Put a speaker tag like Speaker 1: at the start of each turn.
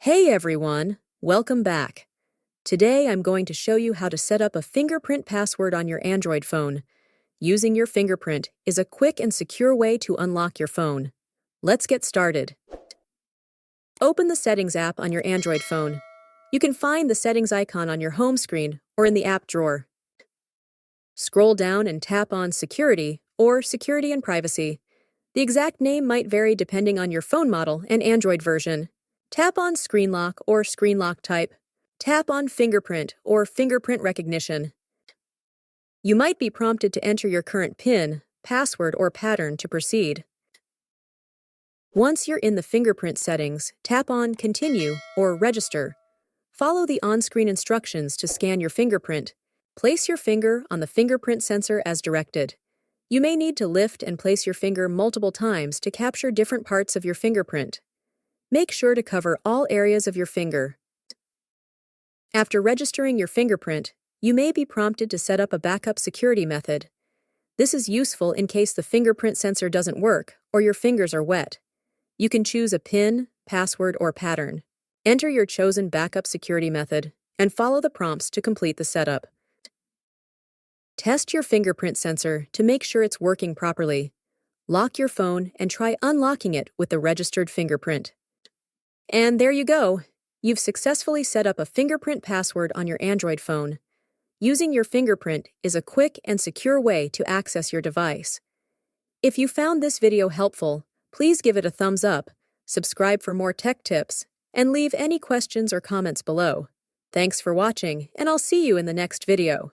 Speaker 1: Hey everyone, welcome back. Today I'm going to show you how to set up a fingerprint password on your Android phone. Using your fingerprint is a quick and secure way to unlock your phone. Let's get started. Open the Settings app on your Android phone. You can find the Settings icon on your home screen or in the app drawer. Scroll down and tap on Security or Security and Privacy. The exact name might vary depending on your phone model and Android version. Tap on Screen Lock or Screen Lock Type. Tap on Fingerprint or Fingerprint Recognition. You might be prompted to enter your current PIN, password, or pattern to proceed. Once you're in the fingerprint settings, tap on Continue or Register. Follow the on-screen instructions to scan your fingerprint. Place your finger on the fingerprint sensor as directed. You may need to lift and place your finger multiple times to capture different parts of your fingerprint. Make sure to cover all areas of your finger. After registering your fingerprint, you may be prompted to set up a backup security method. This is useful in case the fingerprint sensor doesn't work or your fingers are wet. You can choose a PIN, password, or pattern. Enter your chosen backup security method and follow the prompts to complete the setup. Test your fingerprint sensor to make sure it's working properly. Lock your phone and try unlocking it with the registered fingerprint. And there you go. You've successfully set up a fingerprint password on your Android phone. Using your fingerprint is a quick and secure way to access your device. If you found this video helpful, please give it a thumbs up, subscribe for more tech tips, and leave any questions or comments below. Thanks for watching, and I'll see you in the next video.